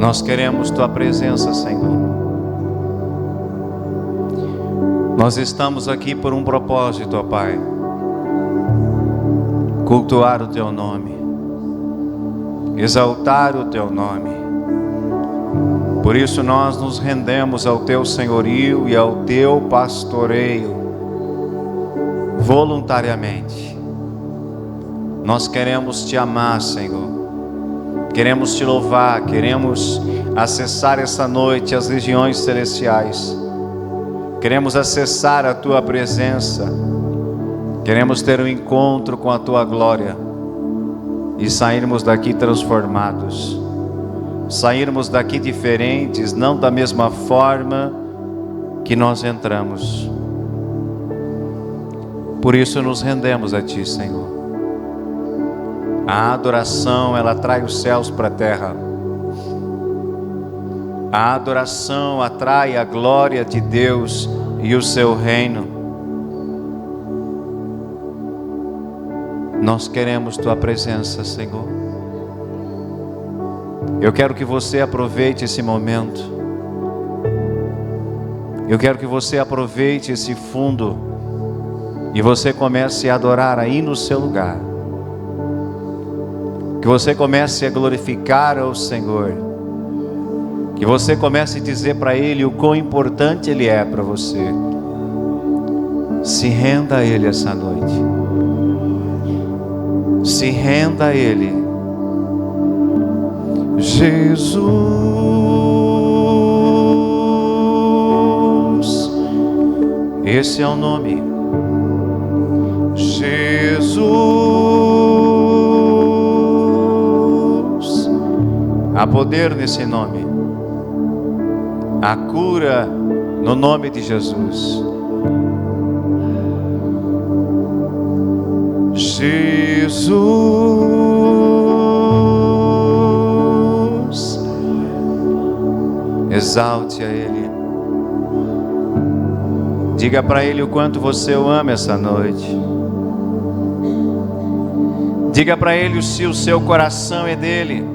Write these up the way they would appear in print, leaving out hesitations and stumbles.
Nós queremos Tua presença, Senhor. Nós estamos aqui por um propósito, ó Pai: cultuar o Teu nome, exaltar o Teu nome. Por isso nós nos rendemos ao Teu senhorio e ao Teu pastoreio voluntariamente. Nós queremos Te amar, Senhor. Queremos Te louvar, queremos acessar essa noite as regiões celestiais. Queremos acessar a Tua presença. Queremos ter um encontro com a Tua glória e sairmos daqui transformados. Sairmos daqui diferentes, não da mesma forma que nós entramos. Por isso nos rendemos a Ti, Senhor. A adoração, ela atrai os céus para a terra. A adoração atrai a glória de Deus e o Seu reino. Nós queremos Tua presença, Senhor. Eu quero que você aproveite esse momento. Eu quero que você aproveite esse fundo e você comece a adorar aí no seu lugar. Que você comece a glorificar ao Senhor. Que você comece a dizer para Ele o quão importante Ele é para você. Se renda a Ele essa noite. Se renda a Ele. Jesus, esse é o nome. Jesus, há poder nesse nome. Há cura no nome de Jesus. Jesus, exalte a Ele. Diga para Ele o quanto você o ama essa noite. Diga para Ele se o seu coração é dele.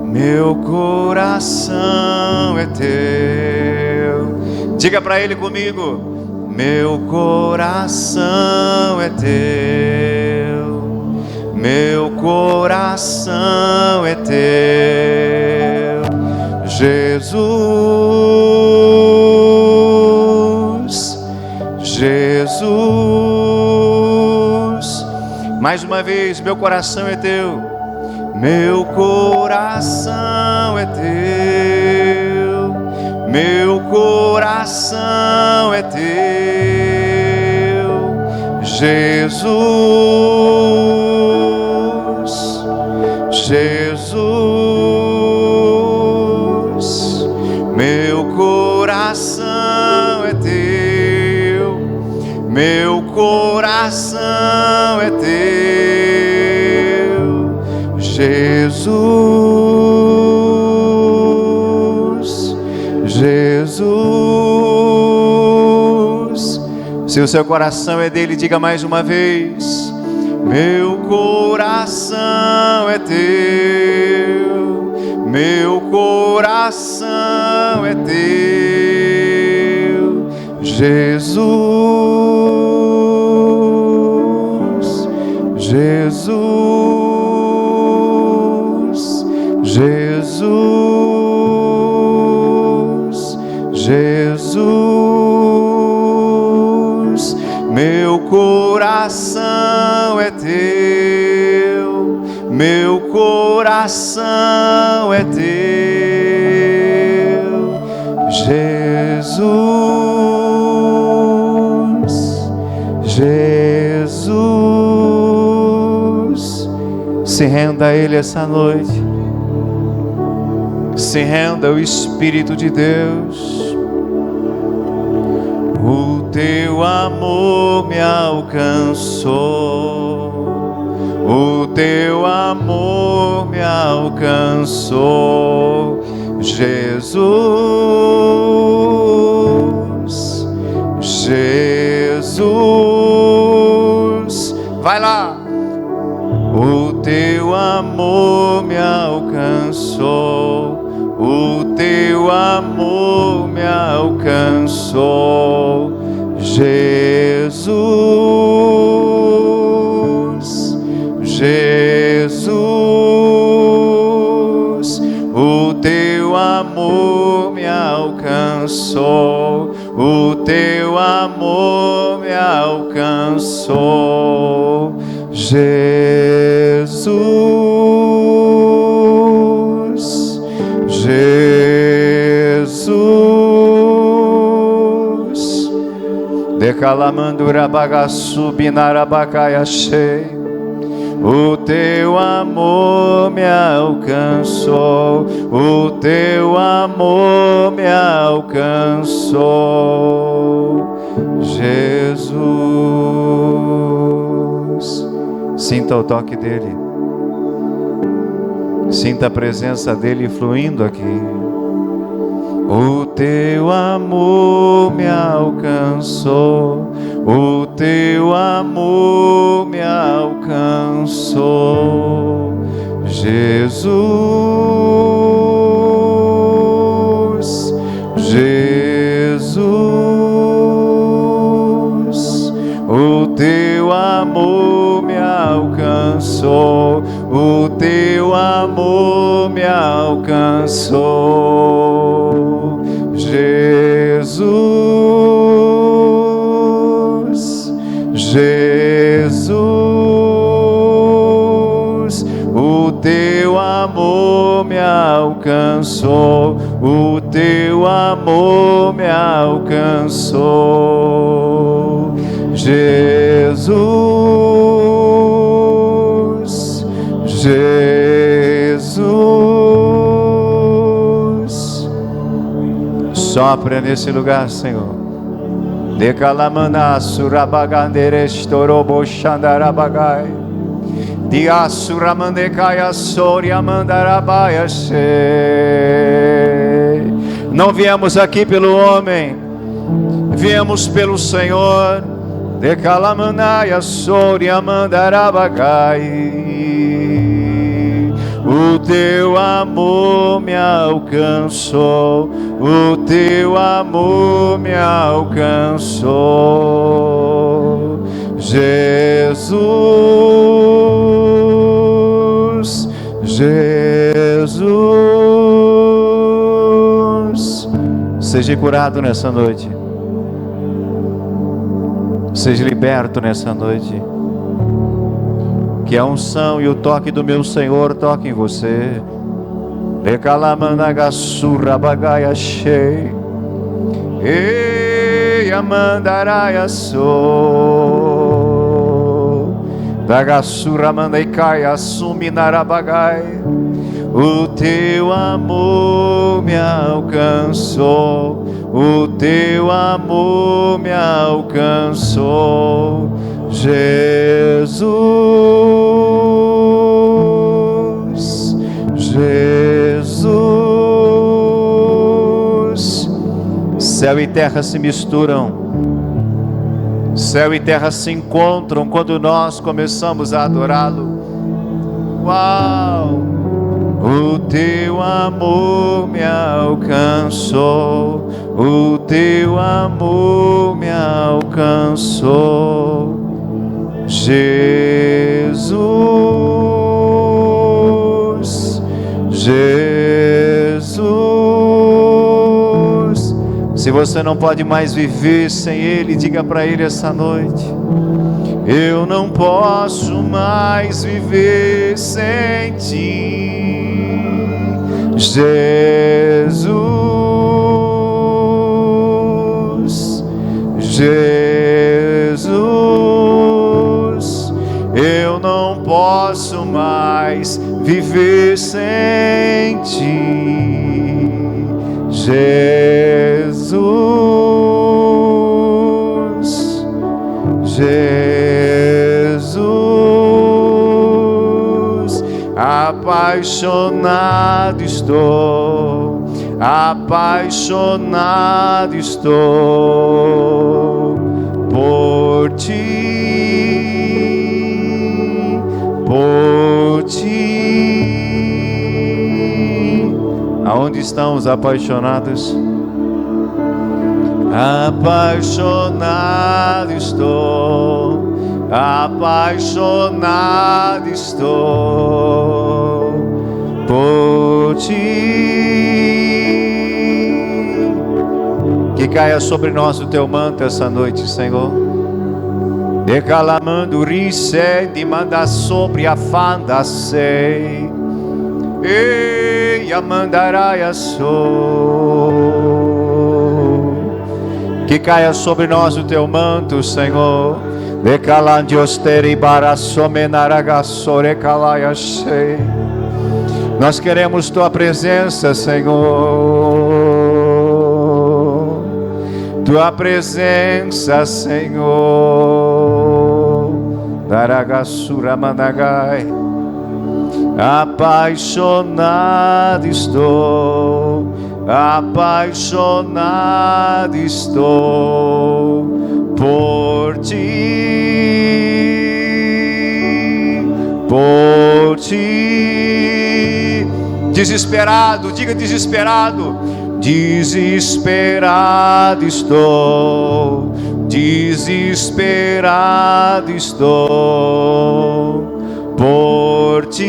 Meu coração é teu. Diga para Ele comigo. Meu coração é teu. Meu coração é teu. Jesus, Jesus. Mais uma vez, meu coração é teu. Meu coração é teu. Meu coração é teu. Jesus, Jesus. Meu coração é teu. Meu coração é teu. Jesus, Jesus. Se o seu coração é dele, diga mais uma vez. Meu coração é teu. Meu coração é teu. Jesus, Jesus, Jesus, Jesus. Meu coração é teu. Meu coração é teu. Jesus, Jesus. Se renda a Ele essa noite. Se renda ao Espírito de Deus. O teu amor me alcançou. O teu amor me alcançou. Jesus, Jesus. Vai lá. O teu amor me alcançou, o teu amor me alcançou, Jesus, Jesus, o teu amor me alcançou, o teu amor me alcançou, Jesus, Jesus. Decalamandura bagaçu binarabacaiaxei. O teu amor me alcançou, o teu amor me alcançou, Jesus. Sinta o toque dele, sinta a presença dele fluindo aqui. O teu amor me alcançou, o teu amor me alcançou, Jesus, Jesus. O teu amor me alcançou, o teu amor me alcançou, Jesus, Jesus. O teu amor me alcançou, o teu amor me alcançou, Jesus, Jesus. Sopra nesse lugar, Senhor. Decalamana surabagandere storobo xandarabagai. Diassuramandecaya soria mandarabaia she. Não viemos aqui pelo homem, viemos pelo Senhor. Decalamanaia soria mandarabagai. O teu amor me alcançou, o teu amor me alcançou, Jesus, Jesus. Seja curado nessa noite, seja liberto nessa noite. Que a unção e o toque do meu Senhor toquem em você. Decalamanagasurra bagaia shei. Ei, amandaraia sou. Dagasurra mandaicai suminarabagai. O teu amor me alcançou, o teu amor me alcançou, Jesus, Jesus. Céu e terra se misturam, céu e terra se encontram quando nós começamos a adorá-lo. Uau! O teu amor me alcançou, o teu amor me alcançou, Jesus, Jesus. Se você não pode mais viver sem Ele, diga para Ele essa noite: eu não posso mais viver sem Ti, Jesus, Jesus. Eu não posso mais viver sem Ti, Jesus, Jesus. Apaixonado estou, apaixonado estou por Ti, por ti. Aonde estão os apaixonados? Apaixonado estou, apaixonado estou por ti. Que caia sobre nós o teu manto essa noite, Senhor. Decalamando rice, de manda sobre a fanda sei. Ei, a mandaraia sou. Que caia sobre nós o teu manto, Senhor. Nós queremos tua presença, Senhor. Tua presença, Senhor. Daragassura Managai. Apaixonado estou, apaixonado estou por ti, por ti. Desesperado, diga desesperado. Desesperado estou, desesperado estou por ti,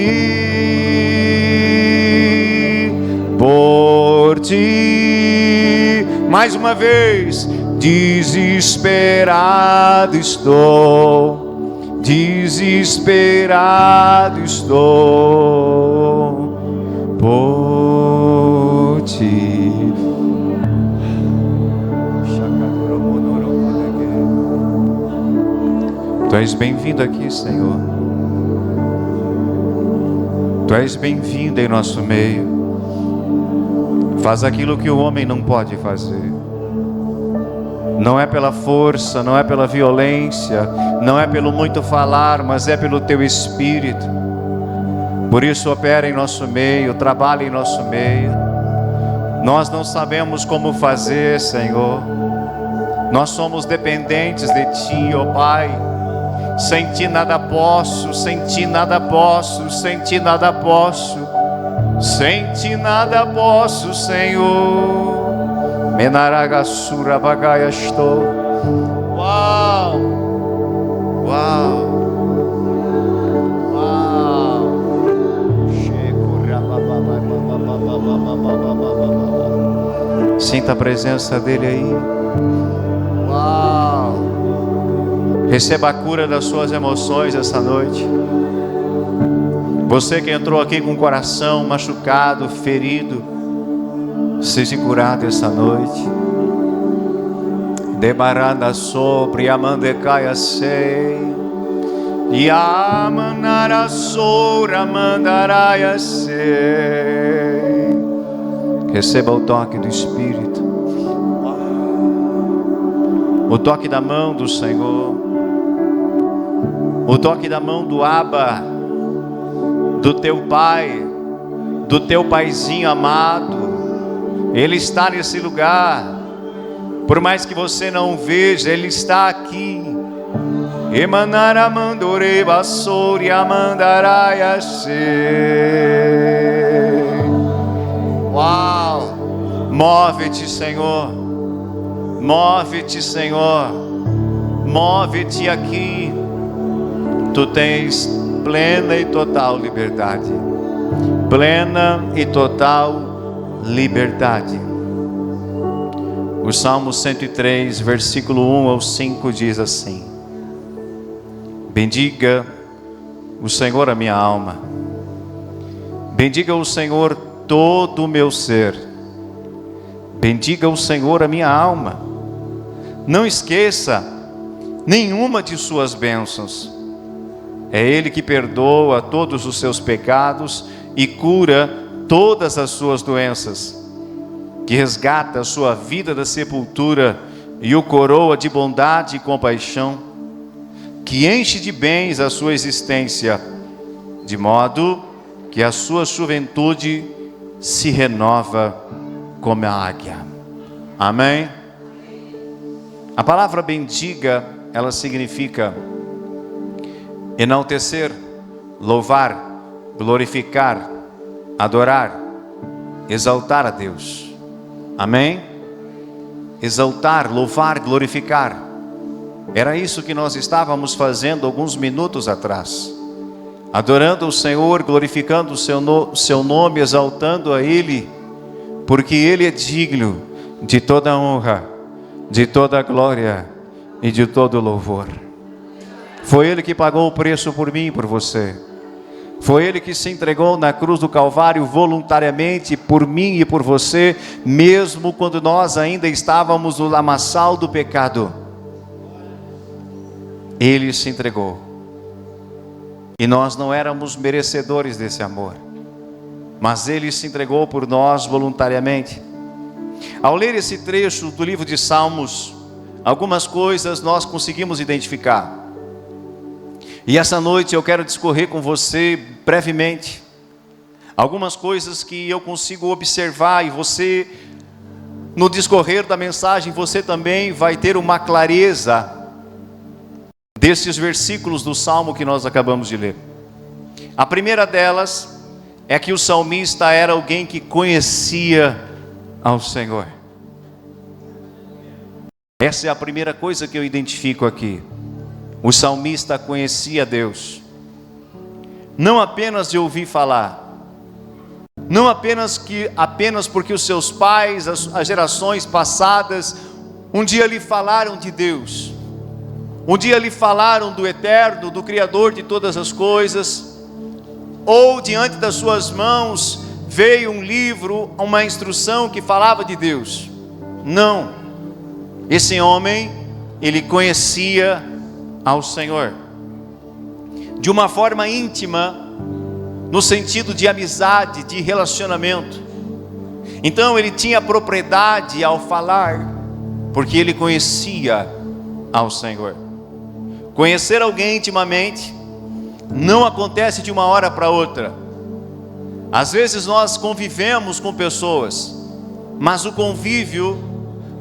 por ti. Mais uma vez. Desesperado estou, desesperado estou por ti. Tu és bem-vindo aqui, Senhor. Tu és bem-vindo em nosso meio. Faz aquilo que o homem não pode fazer. Não é pela força, não é pela violência, não é pelo muito falar, mas é pelo teu Espírito. Por isso opera em nosso meio, trabalha em nosso meio. Nós não sabemos como fazer, Senhor. Nós somos dependentes de Ti, ó Pai. Sem Ti nada posso, sem Ti nada posso, sem Ti nada posso. Sem Ti nada posso, Senhor. Menaragassura bagaia estou. Uau! Uau! Uau! Sinta a presença dele aí. Uau! Receba a cura das suas emoções essa noite. Você que entrou aqui com o coração machucado, ferido, seja curado essa noite. Debaranda sobre a mandecaia sei. E a manara soura mandaraia sei. Receba o toque do Espírito. O toque da mão do Senhor. O toque da mão do Abba, do teu Pai, do teu Paizinho amado. Ele está nesse lugar. Por mais que você não veja, Ele está aqui. Emanara mandore basori amandaraia se. Uau! Move-te, Senhor. Move-te, Senhor. Move-te aqui. Tu tens plena e total liberdade. Plena e total liberdade. O Salmo 103, versículo 1 ao 5 diz assim: bendiga o Senhor a minha alma. Bendiga o Senhor todo o meu ser. Bendiga o Senhor a minha alma. Não esqueça nenhuma de suas bênçãos. É Ele que perdoa todos os seus pecados e cura todas as suas doenças, que resgata a sua vida da sepultura e o coroa de bondade e compaixão, que enche de bens a sua existência, de modo que a sua juventude se renova como a águia. Amém? A palavra bendiga, ela significa enaltecer, louvar, glorificar, adorar, exaltar a Deus. Amém? Exaltar, louvar, glorificar. Era isso que nós estávamos fazendo alguns minutos atrás. Adorando o Senhor, glorificando o seu nome, exaltando a Ele, porque Ele é digno de toda honra, de toda glória e de todo louvor. Foi Ele que pagou o preço por mim e por você. Foi Ele que se entregou na cruz do Calvário voluntariamente por mim e por você, mesmo quando nós ainda estávamos no lamaçal do pecado. Ele se entregou. E nós não éramos merecedores desse amor, mas Ele se entregou por nós voluntariamente. Ao ler esse trecho do livro de Salmos, algumas coisas nós conseguimos identificar. E essa noite eu quero discorrer com você brevemente algumas coisas que eu consigo observar, e você, no discorrer da mensagem, você também vai ter uma clareza desses versículos do Salmo que nós acabamos de ler. A primeira delas é que o salmista era alguém que conhecia ao Senhor. Essa é a primeira coisa que eu identifico aqui. O salmista conhecia Deus, não apenas de ouvir falar, não apenas porque os seus pais, as gerações passadas, um dia lhe falaram de Deus, um dia lhe falaram do Eterno, do Criador de todas as coisas, ou diante das suas mãos veio um livro, uma instrução que falava de Deus. Não, esse homem, ele conhecia ao Senhor, de uma forma íntima, no sentido de amizade, de relacionamento. Então ele tinha propriedade ao falar, porque ele conhecia ao Senhor. Conhecer alguém intimamente não acontece de uma hora para outra. Às vezes nós convivemos com pessoas, mas o convívio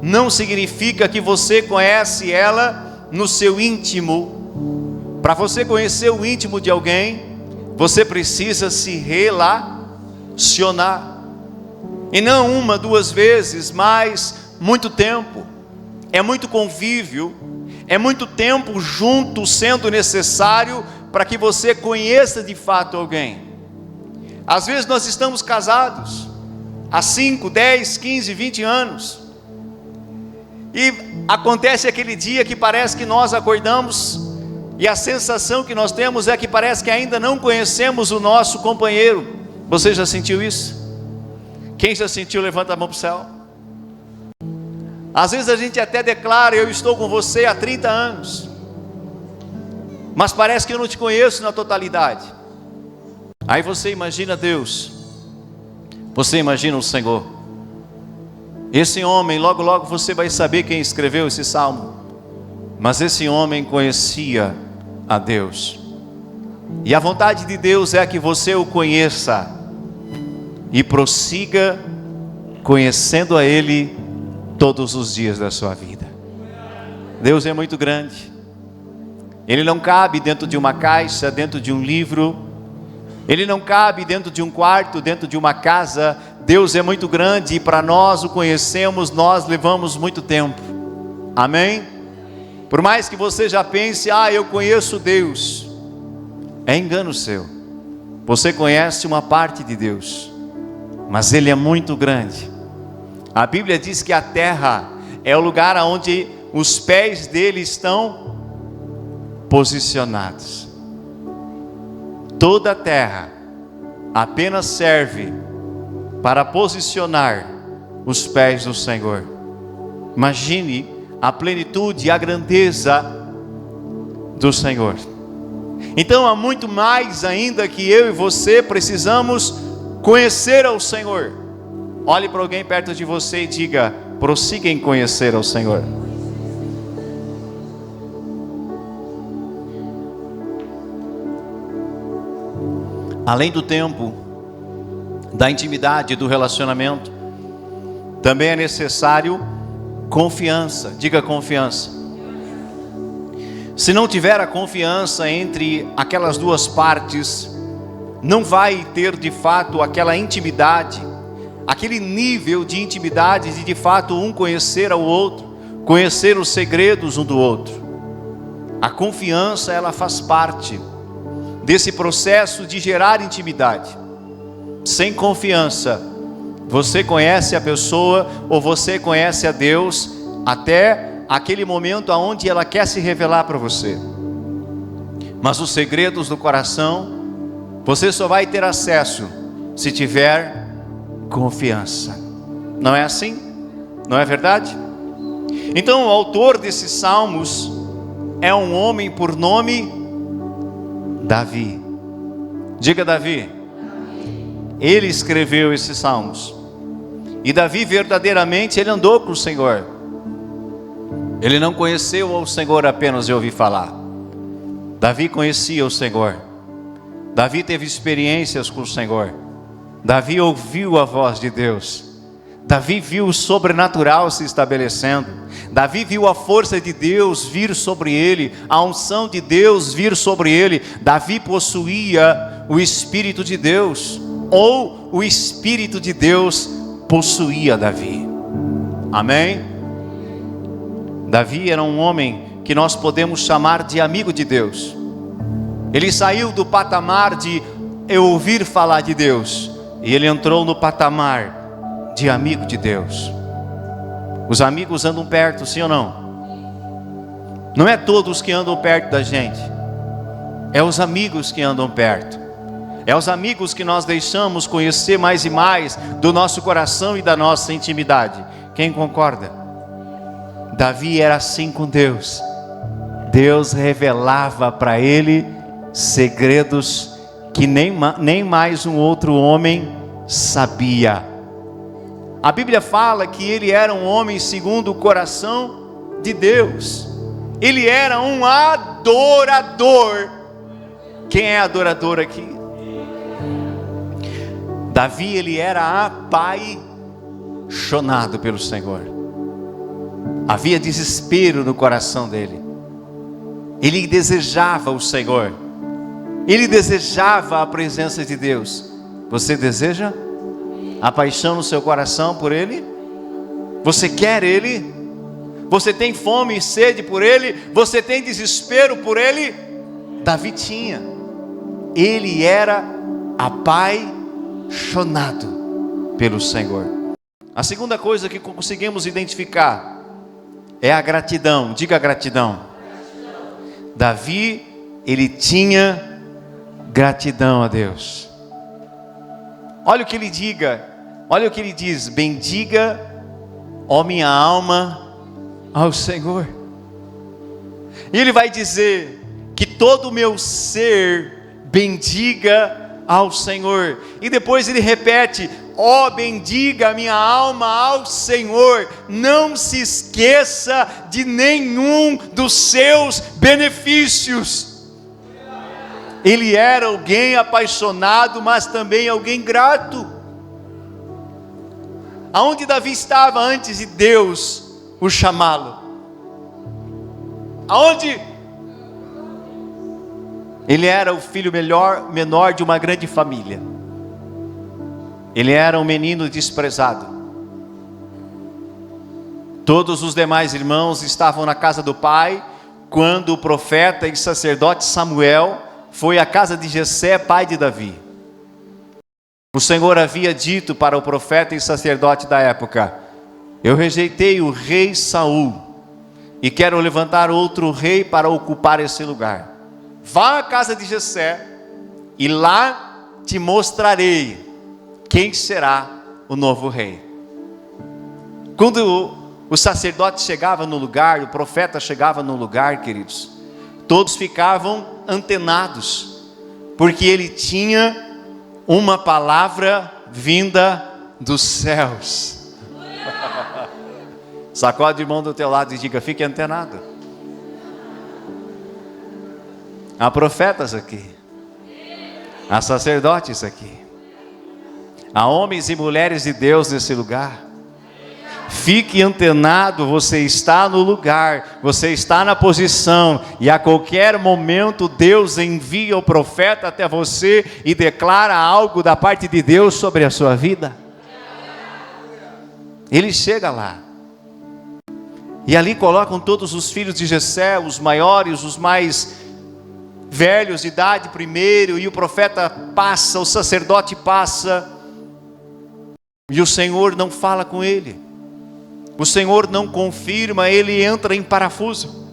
não significa que você conhece ela no seu íntimo. Para você conhecer o íntimo de alguém, você precisa se relacionar, e não uma, duas vezes, mas muito tempo. É muito convívio, é muito tempo junto sendo necessário para que você conheça de fato alguém. Às vezes nós estamos casados há 5, 10, 15, 20 anos, e acontece aquele dia que parece que nós acordamos e a sensação que nós temos é que parece que ainda não conhecemos o nosso companheiro. Você já sentiu isso? Quem já sentiu, levanta a mão para o céu. Às vezes a gente até declara: eu estou com você há 30 anos, mas parece que eu não te conheço na totalidade. Aí você imagina Deus, você imagina o Senhor. Esse homem, logo logo você vai saber quem escreveu esse salmo, mas esse homem conhecia a Deus, e a vontade de Deus é que você o conheça e prossiga conhecendo a Ele todos os dias da sua vida. Deus é muito grande, Ele não cabe dentro de uma caixa, dentro de um livro, Ele não cabe dentro de um quarto, dentro de uma casa. Deus é muito grande e para nós o conhecemos, nós levamos muito tempo. Amém? Por mais que você já pense: eu conheço Deus, é engano seu. Você conhece uma parte de Deus, mas Ele é muito grande. A Bíblia diz que a terra é o lugar onde os pés dele estão posicionados. Toda a terra apenas serve para posicionar os pés do Senhor. Imagine a plenitude e a grandeza do Senhor. Então há muito mais ainda que eu e você precisamos conhecer ao Senhor. Olhe para alguém perto de você e diga: prossiga em conhecer ao Senhor. Além do tempo, da intimidade, do relacionamento, também é necessário confiança. Diga confiança. Se não tiver a confiança entre aquelas duas partes, não vai ter de fato aquela intimidade, aquele nível de intimidade de fato um conhecer ao outro, conhecer os segredos um do outro. A confiança, ela faz parte desse processo de gerar intimidade. Sem confiança, você conhece a pessoa ou você conhece a Deus até aquele momento aonde ela quer se revelar para você. Mas os segredos do coração, você só vai ter acesso se tiver confiança. Não é assim? Não é verdade? Então o autor desses salmos é um homem por nome Davi. Diga Davi. Ele escreveu esses salmos. E Davi verdadeiramente ele andou com o Senhor. Ele não conheceu o Senhor apenas de ouvir falar. Davi conhecia o Senhor. Davi teve experiências com o Senhor. Davi ouviu a voz de Deus. Davi viu o sobrenatural se estabelecendo. Davi viu a força de Deus vir sobre ele, a unção de Deus vir sobre ele. Davi possuía o Espírito de Deus, ou o Espírito de Deus possuía Davi. Amém? Davi era um homem que nós podemos chamar de amigo de Deus. Ele saiu do patamar de eu ouvir falar de Deus, e ele entrou no patamar de amigo de Deus. Os amigos andam perto, sim ou não? Não é todos que andam perto da gente, é os amigos que andam perto. É os amigos que nós deixamos conhecer mais e mais do nosso coração e da nossa intimidade. Quem concorda? Davi era assim com Deus. Deus revelava para ele segredos que nem mais um outro homem sabia. A Bíblia fala que ele era um homem segundo o coração de Deus. Ele era um adorador. Quem é adorador aqui? Davi, ele era apaixonado pelo Senhor. Havia desespero no coração dele. Ele desejava o Senhor. Ele desejava a presença de Deus. Você deseja? A paixão no seu coração por Ele? Você quer Ele? Você tem fome e sede por Ele? Você tem desespero por Ele? Davi tinha. Ele era apaixonado pelo Senhor. A segunda coisa que conseguimos identificar é a gratidão. Diga gratidão. Davi, ele tinha gratidão a Deus. Olha o que ele diga, olha o que ele diz: bendiga, ó minha alma, ao Senhor. E ele vai dizer que todo o meu ser bendiga ao Senhor. E depois ele repete: ó, bendiga a minha alma ao Senhor, não se esqueça de nenhum dos seus benefícios. Ele era alguém apaixonado, mas também alguém grato. Aonde Davi estava antes de Deus o chamá-lo? Aonde? Ele era o filho menor de uma grande família. Ele era um menino desprezado. Todos os demais irmãos estavam na casa do pai, quando o profeta e sacerdote Samuel foi à casa de Jessé, pai de Davi. O Senhor havia dito para o profeta e sacerdote da época: eu rejeitei o rei Saul e quero levantar outro rei para ocupar esse lugar. Vá à casa de Jessé e lá te mostrarei quem será o novo rei. Quando o sacerdote chegava no lugar, o profeta chegava no lugar, queridos, todos ficavam antenados, porque ele tinha uma palavra vinda dos céus. Sacode o irmão do teu lado e diga: fique antenado. Há profetas aqui, há sacerdotes aqui, há homens e mulheres de Deus nesse lugar, Fique antenado, você está no lugar, você está na posição, e a qualquer momento Deus envia o profeta até você e declara algo da parte de Deus sobre a sua vida. Ele chega lá, e ali colocam todos os filhos de Jessé, os maiores, os mais velhos de idade primeiro, e o profeta passa, o sacerdote passa, e o Senhor não fala com ele, o Senhor não confirma, ele entra em parafuso.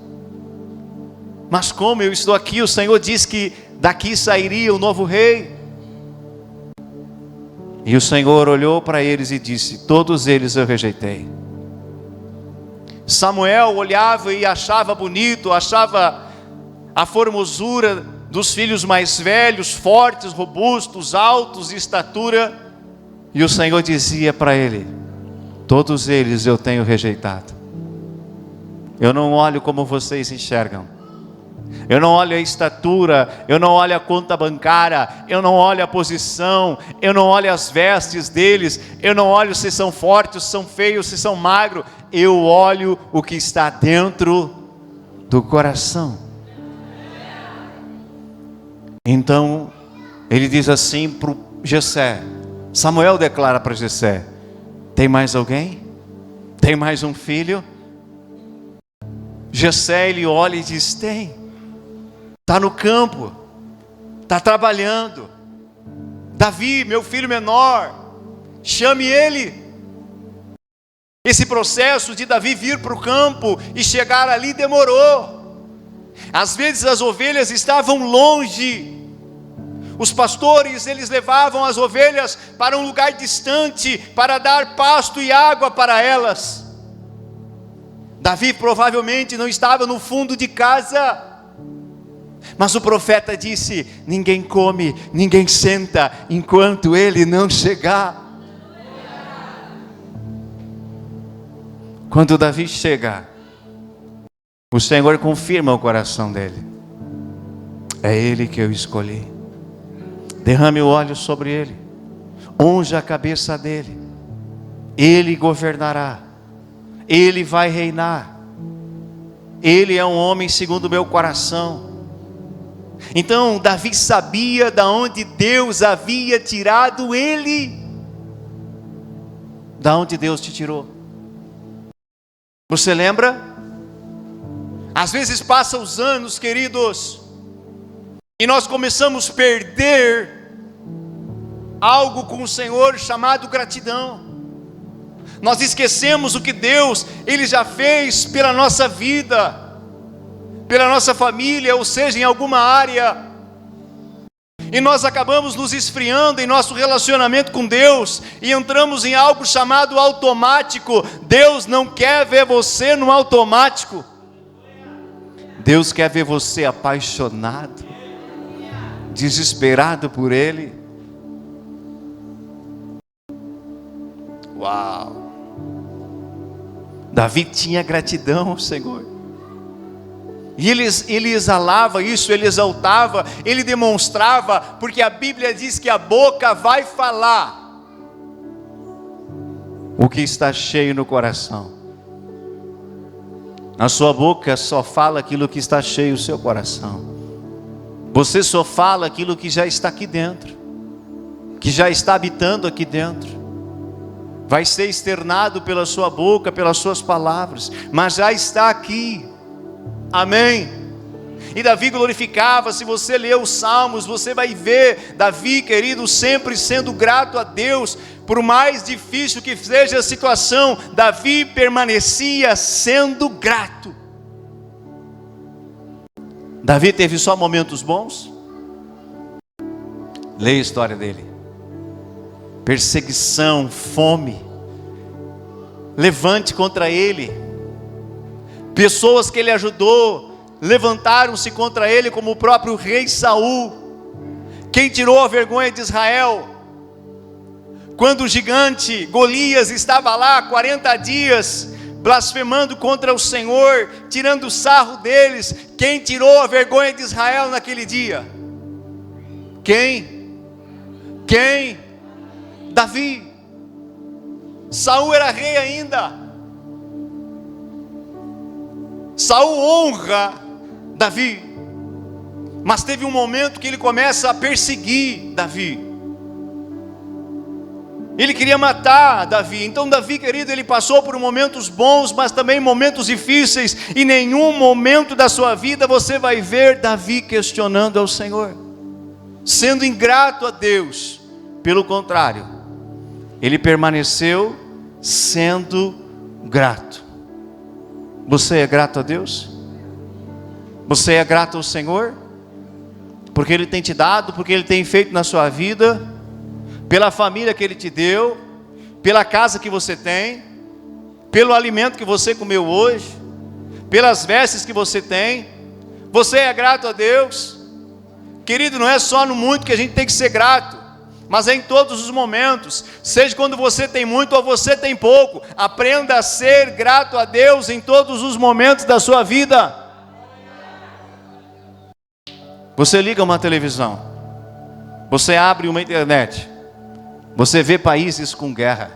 Mas como eu estou aqui, o Senhor diz que daqui sairia o novo rei. E o Senhor olhou para eles e disse: todos eles eu rejeitei. Samuel olhava e achava bonito, achava a formosura dos filhos mais velhos, fortes, robustos, altos de estatura. E o Senhor dizia para ele: todos eles eu tenho rejeitado. Eu não olho como vocês enxergam. Eu não olho a estatura, eu não olho a conta bancária, eu não olho a posição, eu não olho as vestes deles, eu não olho se são fortes, se são feios, se são magros. Eu olho o que está dentro do coração. Então ele diz assim para o Jessé, Samuel declara para Jessé: tem mais alguém? Tem mais um filho? Jessé, ele olha e diz: tem. Está no campo, está trabalhando. Davi, meu filho menor, chame ele. Esse processo de Davi vir para o campo e chegar ali demorou. Às vezes as ovelhas estavam longe. Os pastores, eles levavam as ovelhas para um lugar distante, para dar pasto e água para elas. Davi provavelmente não estava no fundo de casa. Mas o profeta disse: ninguém come, ninguém senta, enquanto ele não chegar. Quando Davi chega, o Senhor confirma o coração dele: é ele que eu escolhi. Derrame o óleo sobre ele, unja a cabeça dele, ele governará, ele vai reinar, ele é um homem segundo o meu coração. Então Davi sabia de onde Deus havia tirado ele. Da onde Deus te tirou? Você lembra? Às vezes passam os anos, queridos, e nós começamos a perder algo com o Senhor chamado gratidão. Nós esquecemos o que Deus, Ele já fez pela nossa vida, pela nossa família, ou seja, em alguma área, e nós acabamos nos esfriando em nosso relacionamento com Deus, e entramos em algo chamado automático. Deus não quer ver você no automático. Deus quer ver você apaixonado, desesperado por Ele. Uau! Davi tinha gratidão ao Senhor. E ele exalava isso, ele exaltava, ele demonstrava, porque a Bíblia diz que a boca vai falar o que está cheio no coração. A sua boca só fala aquilo que está cheio no seu coração. Você só fala aquilo que já está aqui dentro, que já está habitando aqui dentro. Vai ser externado pela sua boca, pelas suas palavras, mas já está aqui. Amém? E Davi glorificava. Se você ler os Salmos, você vai ver Davi, querido, sempre sendo grato a Deus. Por mais difícil que seja a situação, Davi permanecia sendo grato. Davi teve só momentos bons? Leia a história dele. Perseguição, fome, levante contra ele. Pessoas que ele ajudou levantaram-se contra ele, como o próprio rei Saul. Quem tirou a vergonha de Israel? Quando o gigante Golias estava lá 40 dias blasfemando contra o Senhor, tirando sarro deles, quem tirou a vergonha de Israel naquele dia? Quem? Davi. Saul era rei ainda. Saul honra Davi, mas teve um momento que ele começa a perseguir Davi. Ele queria matar Davi. Então Davi, querido, ele passou por momentos bons, mas também momentos difíceis. E nenhum momento da sua vida você vai ver Davi questionando ao Senhor, sendo ingrato a Deus. Pelo contrário, ele permaneceu sendo grato. Você é grato a Deus? Você é grato ao Senhor? Porque Ele tem te dado, porque Ele tem feito na sua vida, pela família que Ele te deu, pela casa que você tem, pelo alimento que você comeu hoje, pelas vestes que você tem. Você é grato a Deus? Querido, não é só no muito que a gente tem que ser grato, mas é em todos os momentos. Seja quando você tem muito ou você tem pouco, aprenda a ser grato a Deus em todos os momentos da sua vida. Você liga uma televisão, você abre uma internet, você vê países com guerra,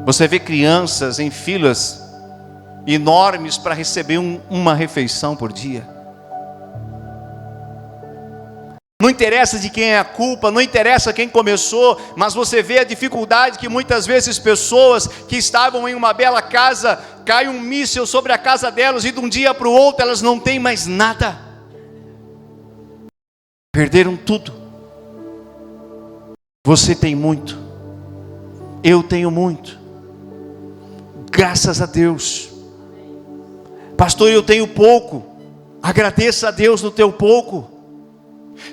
você vê crianças em filas enormes para receber uma refeição por dia. Não interessa de quem é a culpa, não interessa quem começou, mas você vê a dificuldade que muitas vezes pessoas que estavam em uma bela casa, cai um míssil sobre a casa delas e de um dia para o outro elas não têm mais nada. Perderam tudo. Você tem muito, eu tenho muito, graças a Deus. Pastor, eu tenho pouco, agradeça a Deus no teu pouco.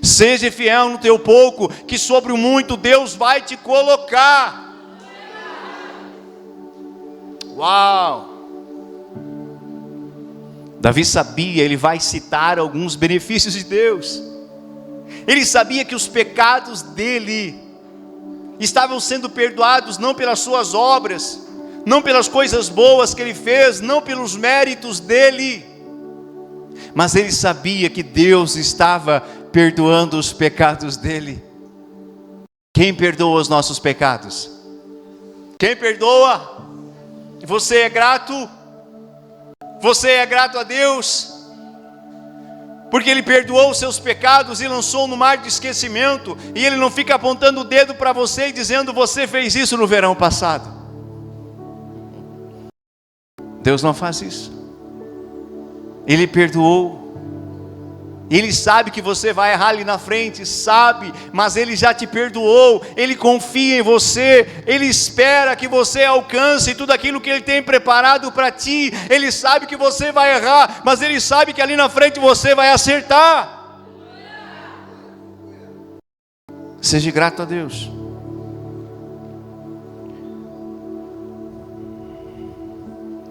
Seja fiel no teu pouco, que sobre o muito Deus vai te colocar. Uau! Davi sabia, ele vai citar alguns benefícios de Deus. Ele sabia que os pecados dele estavam sendo perdoados não pelas suas obras, não pelas coisas boas que ele fez, não pelos méritos dele, mas ele sabia que Deus estava perdoando os pecados dele. Quem perdoa os nossos pecados? Quem perdoa? Você é grato? Você é grato a Deus? Porque Ele perdoou os seus pecados e lançou no mar de esquecimento, e Ele não fica apontando o dedo para você e dizendo: você fez isso no verão passado. Deus não faz isso. Ele perdoou. Ele sabe que você vai errar ali na frente, sabe, mas Ele já te perdoou. Ele confia em você, Ele espera que você alcance tudo aquilo que Ele tem preparado para ti. Ele sabe que você vai errar, mas Ele sabe que ali na frente você vai acertar. Seja grato a Deus.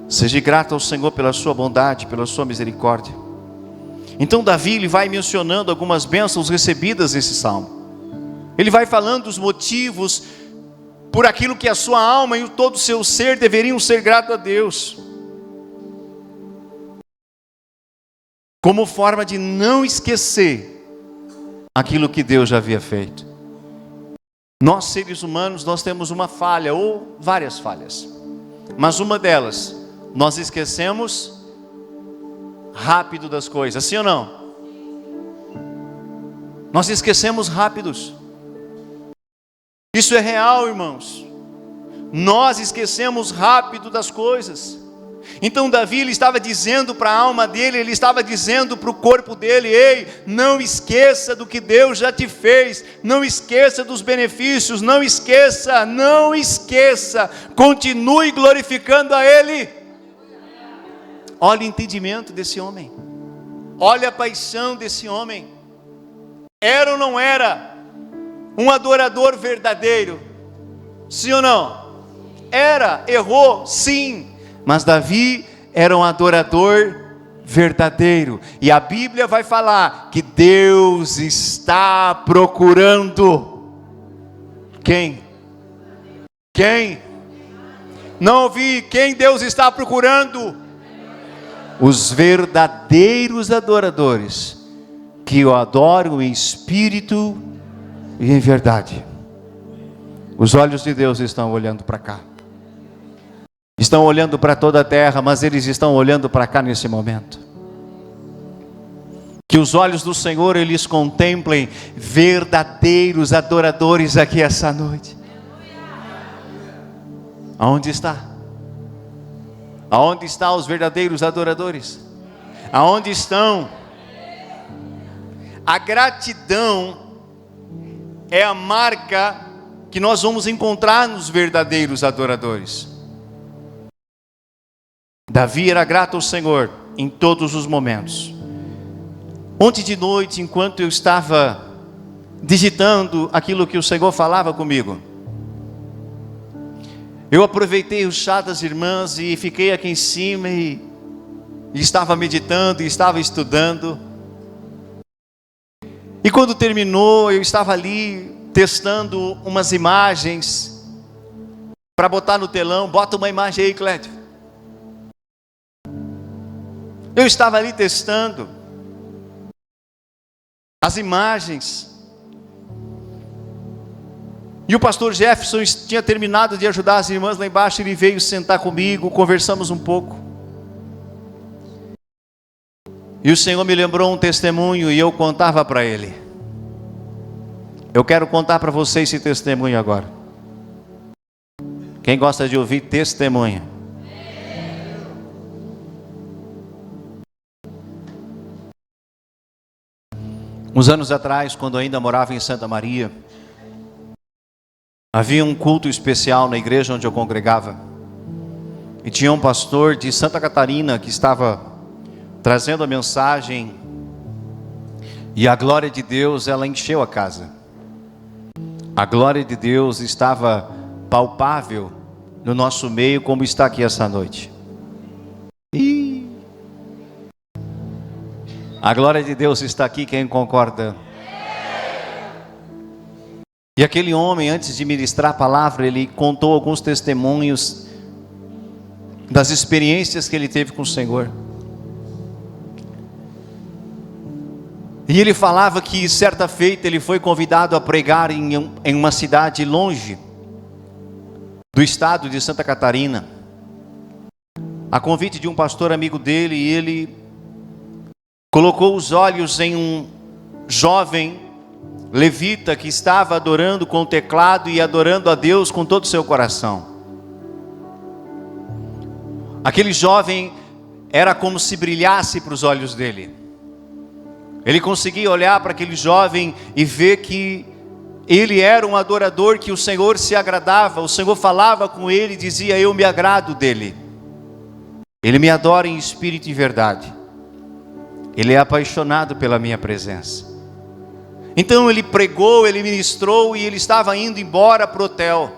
Seja grato ao Senhor pela sua bondade, pela sua misericórdia. Então Davi, ele vai mencionando algumas bênçãos recebidas nesse salmo. Ele vai falando dos motivos por aquilo que a sua alma e todo o seu ser deveriam ser grato a Deus, como forma de não esquecer aquilo que Deus já havia feito. Nós, seres humanos, nós temos uma falha, ou várias falhas, mas uma delas, nós esquecemos rápido das coisas, sim ou não? Nós esquecemos rápidos. Isso é real, irmãos. Nós esquecemos rápido das coisas. Então Davi, ele estava dizendo para a alma dele, ele estava dizendo para o corpo dele: ei, não esqueça do que Deus já te fez, não esqueça dos benefícios, não esqueça, continue glorificando a Ele. Olha o entendimento desse homem, olha a paixão desse homem. Era ou não era um adorador verdadeiro? Sim ou não? Era, errou, sim, mas Davi era um adorador verdadeiro. E a Bíblia vai falar que Deus está procurando quem? Quem? Não ouvi. Quem Deus está procurando? Os verdadeiros adoradores, que o adoram em espírito e em verdade. Os olhos de Deus estão olhando para cá. estão olhando para toda a terra, mas eles estão olhando para cá nesse momento. Que os olhos do Senhor, eles contemplem verdadeiros adoradores aqui essa noite. Aonde está? Aonde estão os verdadeiros adoradores? Aonde estão? A gratidão é a marca que nós vamos encontrar nos verdadeiros adoradores. Davi era grato ao Senhor em todos os momentos. Ontem de noite, enquanto eu estava digitando aquilo que o Senhor falava comigo, eu aproveitei o chá das irmãs e fiquei aqui em cima e estava meditando e estava estudando. E quando terminou, eu estava ali testando umas imagens para botar no telão. Bota uma imagem aí, Clédio. Eu estava ali testando as imagens. E o pastor Jefferson tinha terminado de ajudar as irmãs lá embaixo. Ele veio sentar comigo, conversamos um pouco. E o Senhor me lembrou um testemunho e eu contava para ele. Eu quero contar para vocês esse testemunho agora. Quem gosta de ouvir testemunho? Uns anos atrás, quando eu ainda morava em Santa Maria, havia um culto especial na igreja onde eu congregava. E tinha um pastor de Santa Catarina que estava trazendo a mensagem. E a glória de Deus, ela encheu a casa. A glória de Deus estava palpável no nosso meio, como está aqui essa noite. A glória de Deus está aqui, quem concorda? E aquele homem, antes de ministrar a palavra, ele contou alguns testemunhos das experiências que ele teve com o Senhor. E ele falava que certa feita ele foi convidado a pregar em uma cidade longe do estado de Santa Catarina, a convite de um pastor amigo dele, e ele colocou os olhos em um jovem levita que estava adorando com o teclado e adorando a Deus com todo o seu coração. Aquele jovem era como se brilhasse para os olhos dele. Ele conseguia olhar para aquele jovem e ver que ele era um adorador, que o Senhor se agradava. O Senhor falava com ele e dizia: eu me agrado dele. Ele me adora em espírito e verdade. Ele é apaixonado pela minha presença. Então ele pregou, ele ministrou e ele estava indo embora para o hotel.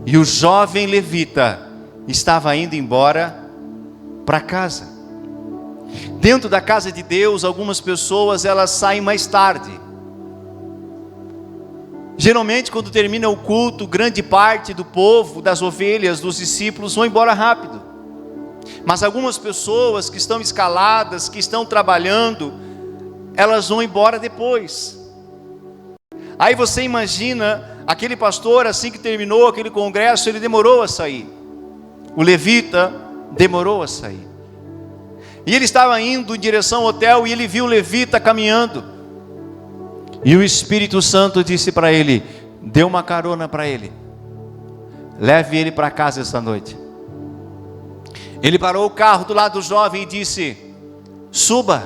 E o jovem levita estava indo embora para casa. Dentro da casa de Deus, algumas pessoas elas saem mais tarde. Geralmente quando termina o culto, grande parte do povo, das ovelhas, dos discípulos vão embora rápido. Mas algumas pessoas que estão escaladas, que estão trabalhando, elas vão embora depois. Aí você imagina, aquele pastor, assim que terminou aquele congresso, ele demorou a sair. O levita demorou a sair. E ele estava indo em direção ao hotel e ele viu o levita caminhando. E o Espírito Santo disse para ele: dê uma carona para ele. Leve ele para casa esta noite. Ele parou o carro do lado do jovem e disse: suba.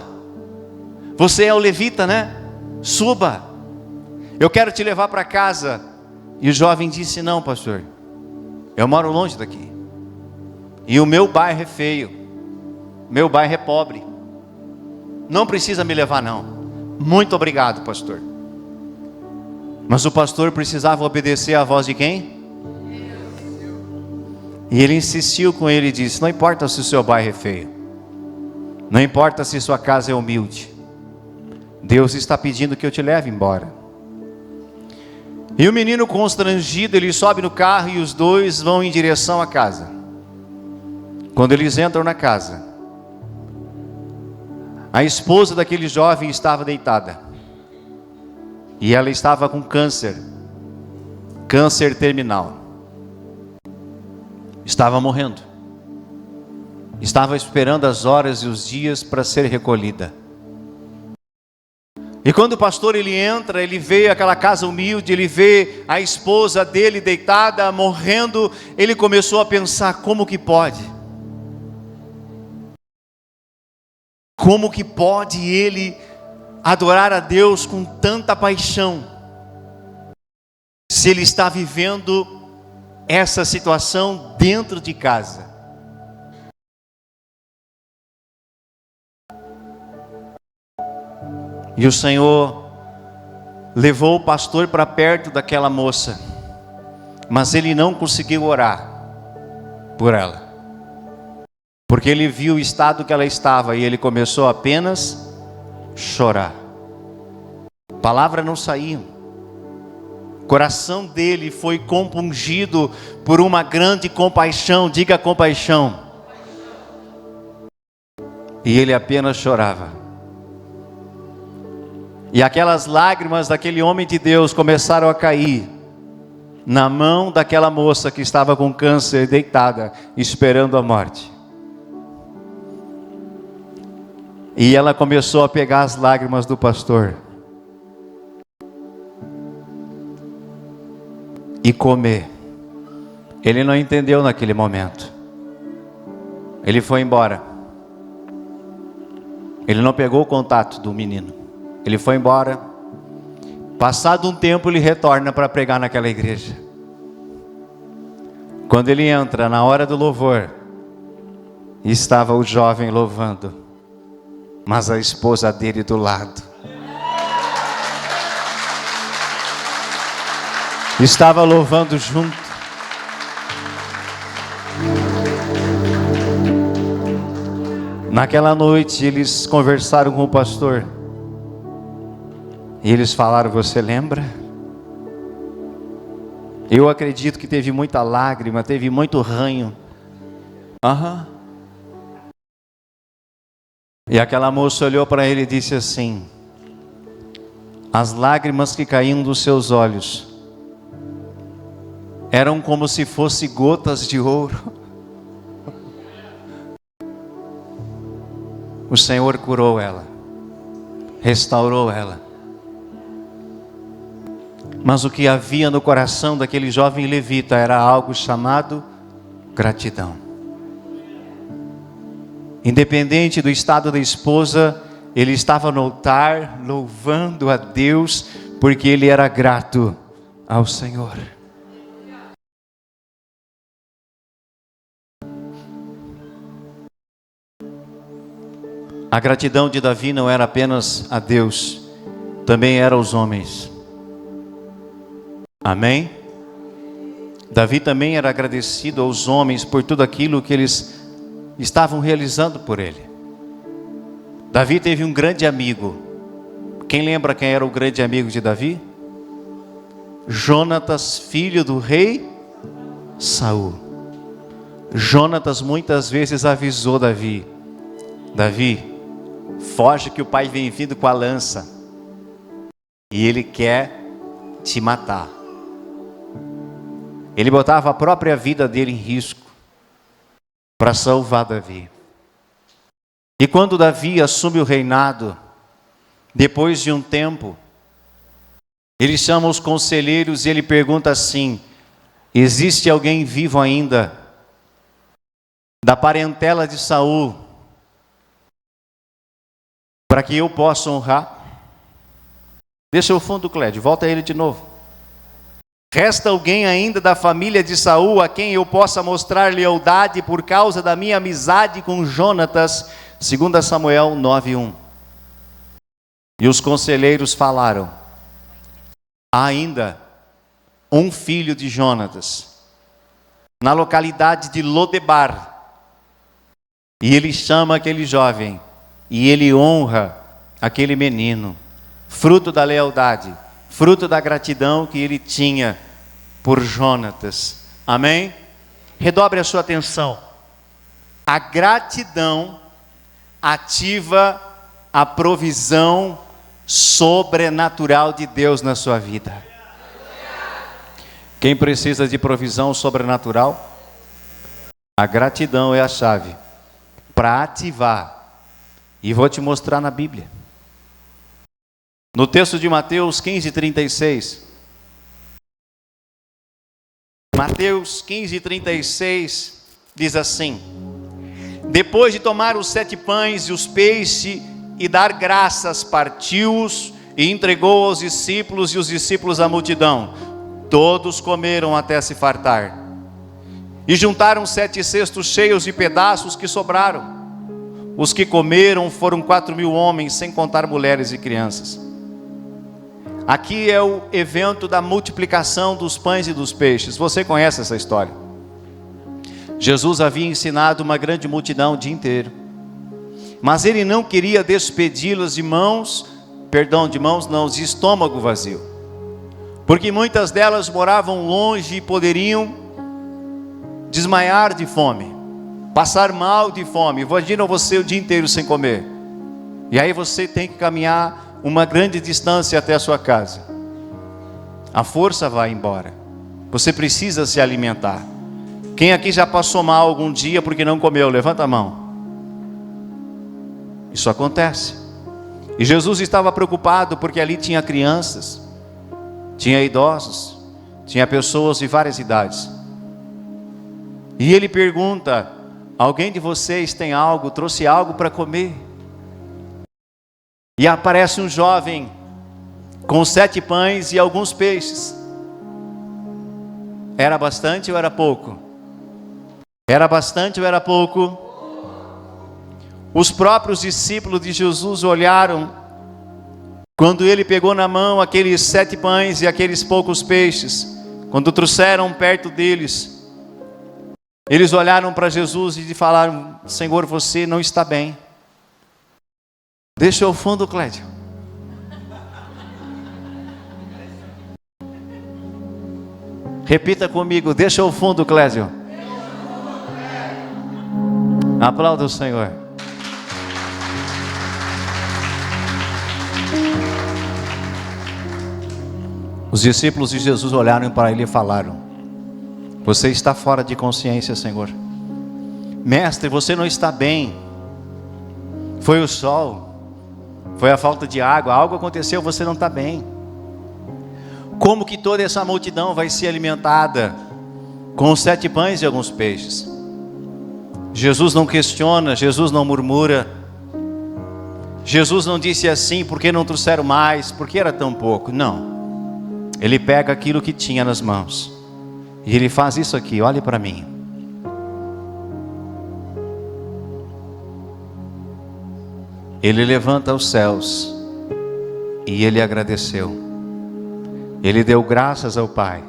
Você é o levita, né? Suba. Eu quero te levar para casa. E o jovem disse: não, pastor. Eu moro longe daqui. E o meu bairro é feio. Meu bairro é pobre. Não precisa me levar não. Muito obrigado, pastor. Mas o pastor precisava obedecer à voz de quem? E ele insistiu com ele e disse: não importa se o seu bairro é feio, não importa se sua casa é humilde, Deus está pedindo que eu te leve embora. E o menino constrangido, ele sobe no carro e os dois vão em direção à casa. Quando eles entram na casa, a esposa daquele jovem estava deitada. E ela estava com câncer terminal. estava morrendo. Estava esperando as horas e os dias para ser recolhida. E quando o pastor ele entra, ele vê aquela casa humilde, ele vê a esposa dele deitada, morrendo, ele começou a pensar: como que pode? Como que pode ele adorar a Deus com tanta paixão, se ele está vivendo essa situação dentro de casa? E o Senhor levou o pastor para perto daquela moça, mas ele não conseguiu orar por ela, porque ele viu o estado que ela estava e ele começou apenas a chorar. A palavra não saía. O coração dele foi compungido por uma grande compaixão. Diga compaixão. E ele apenas chorava. E aquelas lágrimas daquele homem de Deus começaram a cair na mão daquela moça que estava com câncer, deitada, esperando a morte. E ela começou a pegar as lágrimas do pastor e comer. Ele não entendeu naquele momento. Ele foi embora. Ele não pegou o contato do menino. Ele foi embora. Passado um tempo, ele retorna para pregar naquela igreja. Quando ele entra na hora do louvor, estava o jovem louvando, mas a esposa dele do lado. Estava louvando junto. Naquela noite eles conversaram com o pastor. E eles falaram: você lembra? Eu acredito que teve muita lágrima, teve muito ranho. E aquela moça olhou para ele e disse assim: as lágrimas que caíam dos seus olhos eram como se fossem gotas de ouro. O Senhor curou ela, restaurou ela. Mas o que havia no coração daquele jovem levita era algo chamado gratidão. Independente do estado da esposa, ele estava no altar louvando a Deus, porque ele era grato ao Senhor. A gratidão de Davi não era apenas a Deus, também era aos homens. Amém? Davi também era agradecido aos homens por tudo aquilo que eles estavam realizando por ele. Davi teve um grande amigo. Quem lembra quem era o grande amigo de Davi? Jonatas, filho do rei Saul. Jonatas muitas vezes avisou Davi: Davi, foge que o pai vem vindo com a lança e ele quer te matar. Ele botava a própria vida dele em risco para salvar Davi. E quando Davi assume o reinado, depois de um tempo, ele chama os conselheiros e ele pergunta assim: existe alguém vivo ainda da parentela de Saul para que eu possa honrar? Deixa o fundo, Clédio, volta ele de novo. Resta alguém ainda da família de Saul a quem eu possa mostrar lealdade por causa da minha amizade com Jonatas? 2 Samuel 9:1. E os conselheiros falaram: há ainda um filho de Jonatas na localidade de Lodebar, e ele chama aquele jovem e ele honra aquele menino, fruto da lealdade, fruto da gratidão que ele tinha por Jonatas. Amém? Redobre a sua atenção. A gratidão ativa a provisão sobrenatural de Deus na sua vida. Quem precisa de provisão sobrenatural? A gratidão é a chave para ativar. E vou te mostrar na Bíblia. No texto de Mateus 15:36. Mateus 15:36 diz assim: depois de tomar os 7 pães e os peixes e dar graças, partiu-os e entregou aos discípulos e os discípulos à multidão. Todos comeram até se fartar. E juntaram 7 cestos cheios de pedaços que sobraram. Os que comeram foram 4.000 homens, sem contar mulheres e crianças. Aqui é o evento da multiplicação dos pães e dos peixes. Você conhece essa história? Jesus havia ensinado uma grande multidão o dia inteiro. Mas ele não queria despedi-las de estômago vazio. Porque muitas delas moravam longe e poderiam desmaiar de fome, passar mal de fome. Imagina você o dia inteiro sem comer. E aí você tem que caminhar uma grande distância até a sua casa. A força vai embora. Você precisa se alimentar. Quem aqui já passou mal algum dia porque não comeu? Levanta a mão. Isso acontece. E Jesus estava preocupado porque ali tinha crianças, tinha idosos, tinha pessoas de várias idades. E ele pergunta: alguém de vocês tem algo, trouxe algo para comer? E aparece um jovem com 7 pães e alguns peixes. Era bastante ou era pouco? Era bastante ou era pouco? Os próprios discípulos de Jesus olharam quando ele pegou na mão aqueles 7 pães e aqueles poucos peixes. Quando trouxeram perto deles, eles olharam para Jesus e falaram: Senhor, você não está bem. Deixa o fundo, Clédio. Repita comigo: deixa o fundo, Clédio. Aplauda o Senhor. Os discípulos de Jesus olharam para ele e falaram: você está fora de consciência, Senhor. Mestre, você não está bem. Foi o sol, foi a falta de água, algo aconteceu, você não está bem. Como que toda essa multidão vai ser alimentada com os 7 pães e alguns peixes? Jesus não questiona, Jesus não murmura. Jesus não disse assim: por que não trouxeram mais? Por que era tão pouco? Não. Ele pega aquilo que tinha nas mãos e ele faz isso aqui, olhe para mim. Ele levanta os céus e ele agradeceu. Ele deu graças ao Pai.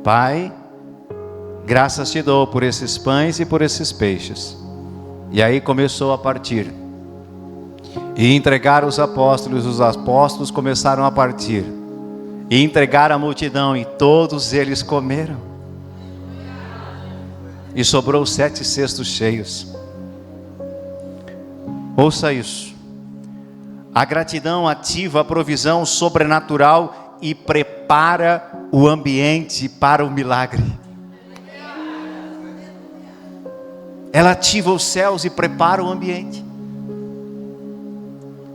Pai, graças te dou por esses pães e por esses peixes. E aí começou a partir. E entregaram os apóstolos começaram a partir. E entregaram a multidão, e todos eles comeram. E sobrou 7 cestos cheios. Ouça isso. A gratidão ativa a provisão sobrenatural e prepara o ambiente para o milagre. Ela ativa os céus e prepara o ambiente.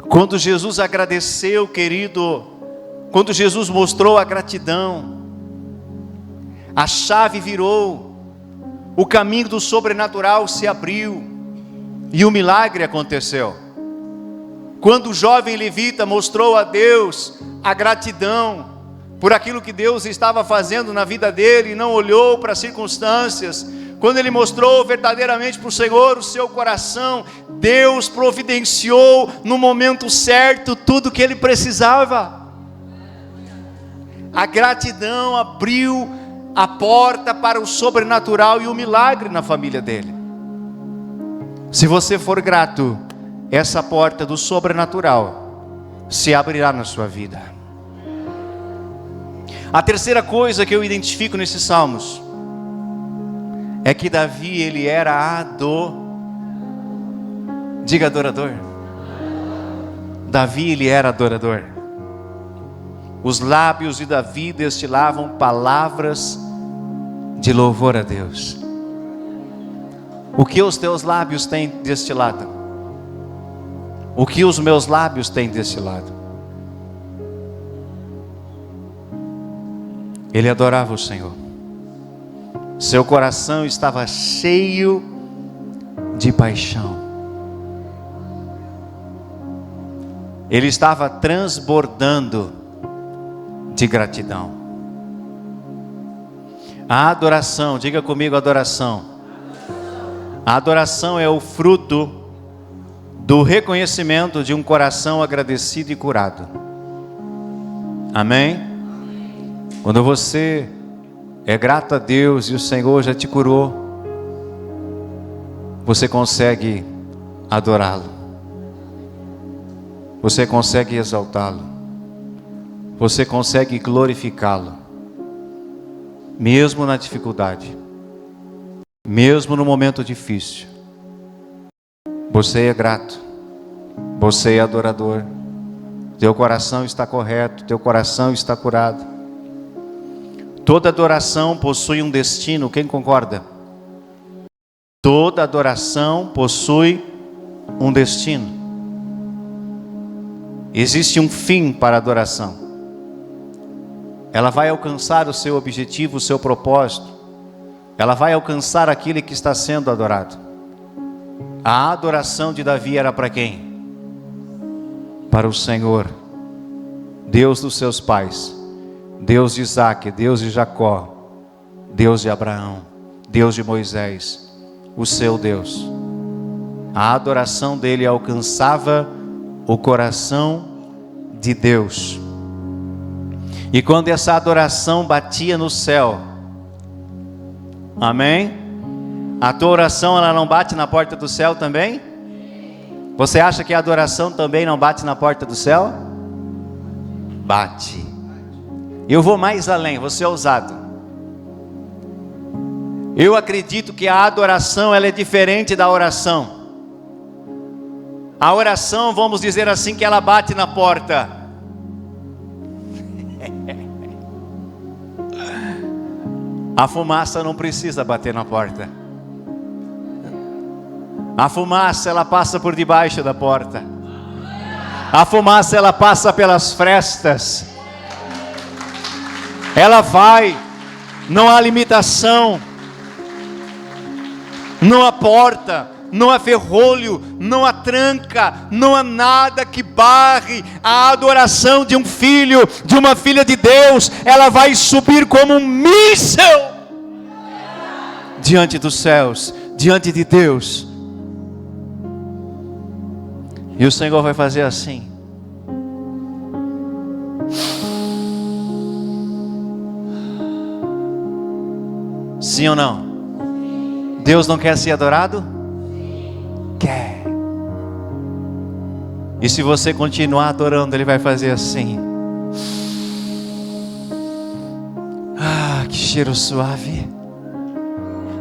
Quando Jesus agradeceu, querido, quando Jesus mostrou a gratidão, a chave virou, o caminho do sobrenatural se abriu e o milagre aconteceu. Quando o jovem levita mostrou a Deus a gratidão por aquilo que Deus estava fazendo na vida dele e não olhou para as circunstâncias, quando ele mostrou verdadeiramente para o Senhor o seu coração, Deus providenciou no momento certo tudo que ele precisava. A gratidão abriu a porta para o sobrenatural e o milagre na família dele. Se você for grato, essa porta do sobrenatural se abrirá na sua vida. A terceira coisa que eu identifico nesses salmos é que Davi, ele era diga adorador. Davi, ele era adorador. Os lábios de Davi destilavam palavras de louvor a Deus. O que os teus lábios têm destilado? O que os meus lábios têm destilado? Ele adorava o Senhor. Seu coração estava cheio de paixão. Ele estava transbordando de gratidão. A adoração, diga comigo, adoração. A adoração é o fruto do reconhecimento de um coração agradecido e curado. Amém? Quando você é grato a Deus e o Senhor já te curou, você consegue adorá-lo. Você consegue exaltá-lo. Você consegue glorificá-lo. Mesmo na dificuldade. Mesmo no momento difícil. Você é grato. Você é adorador. Teu coração está correto. Teu coração está curado. Toda adoração possui um destino. Quem concorda? Toda adoração possui um destino. Existe um fim para a adoração. Ela vai alcançar o seu objetivo, o seu propósito. Ela vai alcançar aquele que está sendo adorado. A adoração de Davi era para quem? Para o Senhor, Deus dos seus pais, Deus de Isaac, Deus de Jacó, Deus de Abraão, Deus de Moisés, o seu Deus. A adoração dele alcançava o coração de Deus. E quando essa adoração batia no céu, amém? A tua oração, ela não bate na porta do céu também? Você acha que a adoração também não bate na porta do céu? Bate. Eu vou mais além, vou ser ousado. Eu acredito que a adoração, ela é diferente da oração. A oração, vamos dizer assim, que ela bate na porta. A fumaça não precisa bater na porta. A fumaça, ela passa por debaixo da porta. A fumaça, ela passa pelas frestas. Ela vai, não há limitação. Não há porta, não há ferrolho, não há tranca, não há nada que barre a adoração de um filho, de uma filha de Deus. Ela vai subir como um míssil diante dos céus, diante de Deus. E o Senhor vai fazer assim. Sim ou não? Deus não quer ser adorado? Quer. E se você continuar adorando, Ele vai fazer assim. Ah, que cheiro suave.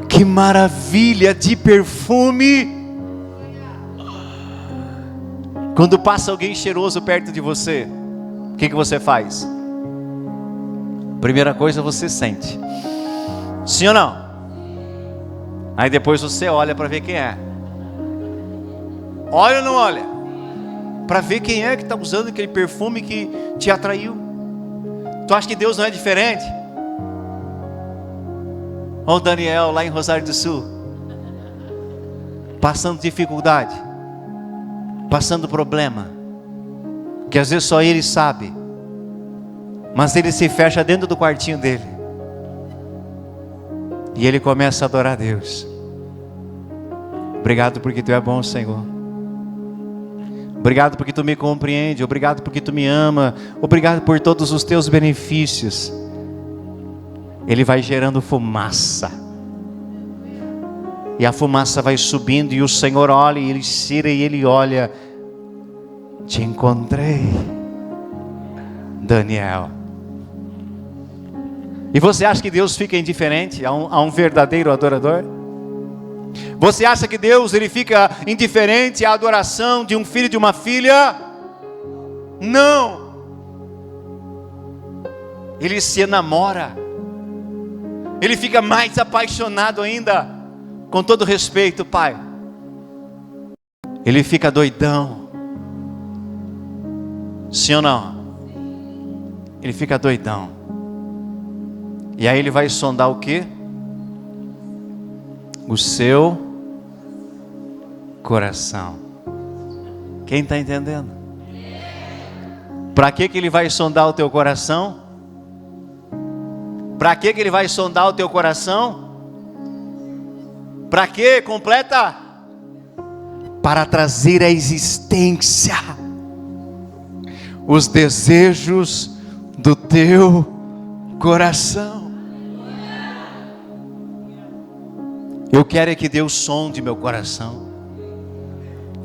Que maravilha de perfume. Quando passa alguém cheiroso perto de você, o que você faz? Primeira coisa, você sente. Sim ou não? Aí depois você olha para ver quem é. Olha ou não olha? Para ver quem é que está usando aquele perfume que te atraiu. Tu acha que Deus não é diferente? Olha o Daniel lá em Rosário do Sul, passando dificuldade, passando problema, que às vezes só ele sabe, mas ele se fecha dentro do quartinho dele e ele começa a adorar a Deus. Obrigado porque Tu é bom, Senhor. Obrigado porque Tu me compreende. Obrigado porque Tu me ama. Obrigado por todos os Teus benefícios. Ele vai gerando fumaça. E a fumaça vai subindo. E o Senhor olha e Ele tira e Ele olha. Te encontrei, Daniel. E você acha que Deus fica indiferente a um verdadeiro adorador? Você acha que Deus ele fica indiferente à adoração de um filho e de uma filha? Não. Ele se enamora. Ele fica mais apaixonado ainda com todo respeito, pai, ele fica doidão. Sim ou não? Ele fica doidão. E aí ele vai sondar o quê? O seu coração. Quem está entendendo? Para que ele vai sondar o teu coração? Para que ele vai sondar o teu coração? Para que? Completa. Para trazer à existência os desejos do teu coração. Eu quero é que Deus sonde meu coração.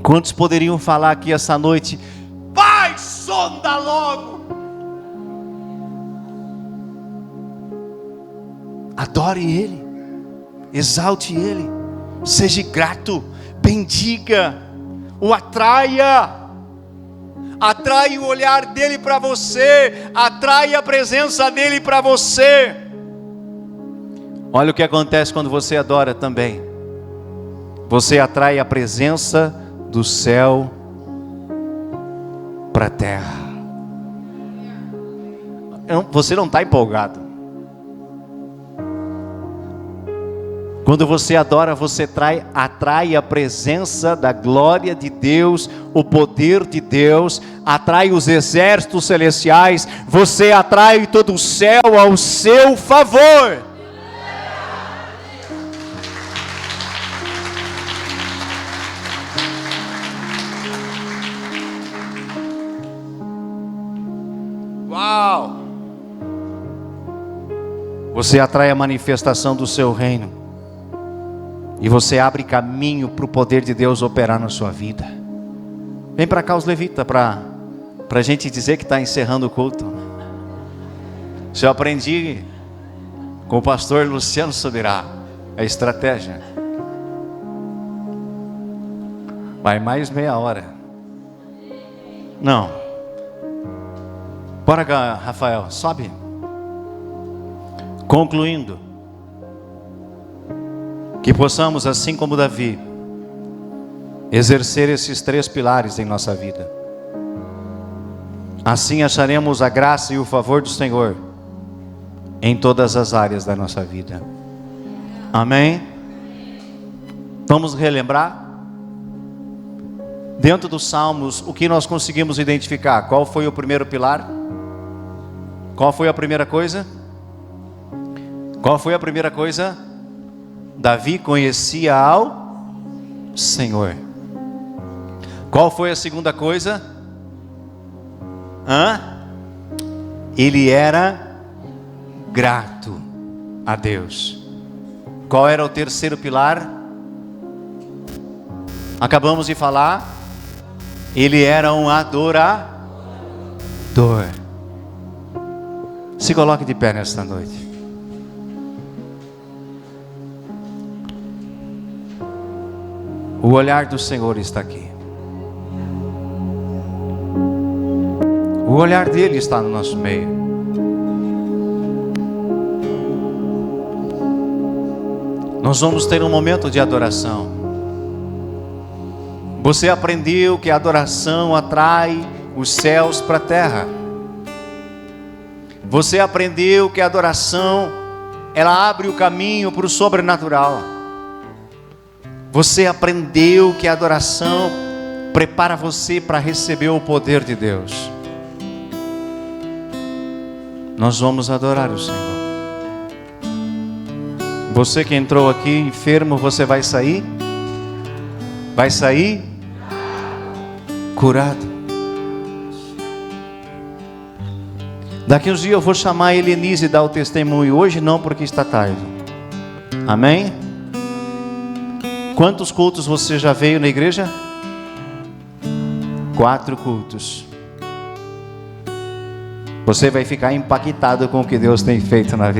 Quantos poderiam falar aqui essa noite: Pai, sonda logo. Adore Ele, exalte Ele, seja grato, bendiga, o atraia. Atrai o olhar dele para você, atrai a presença dele para você. Olha o que acontece quando você adora também. Você atrai a presença do céu para a terra. Você não está empolgado. Quando você adora, você atrai a presença da glória de Deus, o poder de Deus, atrai os exércitos celestiais, você atrai todo o céu ao seu favor. Uau! Você atrai a manifestação do seu reino. E você abre caminho para o poder de Deus operar na sua vida. Vem para cá os levitas, para a gente dizer que está encerrando o culto. Isso eu aprendi com o pastor Luciano Subirá. É estratégia. Vai mais meia hora. Não. Bora cá, Rafael, sobe. Concluindo. Que possamos, assim como Davi, exercer esses 3 pilares em nossa vida. Assim acharemos a graça e o favor do Senhor em todas as áreas da nossa vida. Amém? Vamos relembrar? Dentro dos Salmos, o que nós conseguimos identificar? Qual foi o primeiro pilar? Qual foi a primeira coisa? Qual foi a primeira coisa? Davi conhecia ao Senhor. Qual foi a segunda coisa? Ele era grato a Deus. Qual era o terceiro pilar? Acabamos de falar. Ele era um adorador. Se coloque de pé nesta noite. O olhar do Senhor está aqui. O olhar dele está no nosso meio. Nós vamos ter um momento de adoração. Você aprendeu que a adoração atrai os céus para a terra. Você aprendeu que a adoração, ela abre o caminho para o sobrenatural. Você aprendeu que a adoração prepara você para receber o poder de Deus. Nós vamos adorar o Senhor. Você que entrou aqui enfermo, você vai sair? Vai sair curado. Daqui uns dias eu vou chamar a Helenise e dar o testemunho. Hoje não, porque está tarde. Amém? Quantos cultos você já veio na igreja? 4 cultos. Você vai ficar impactado com o que Deus tem feito na vida.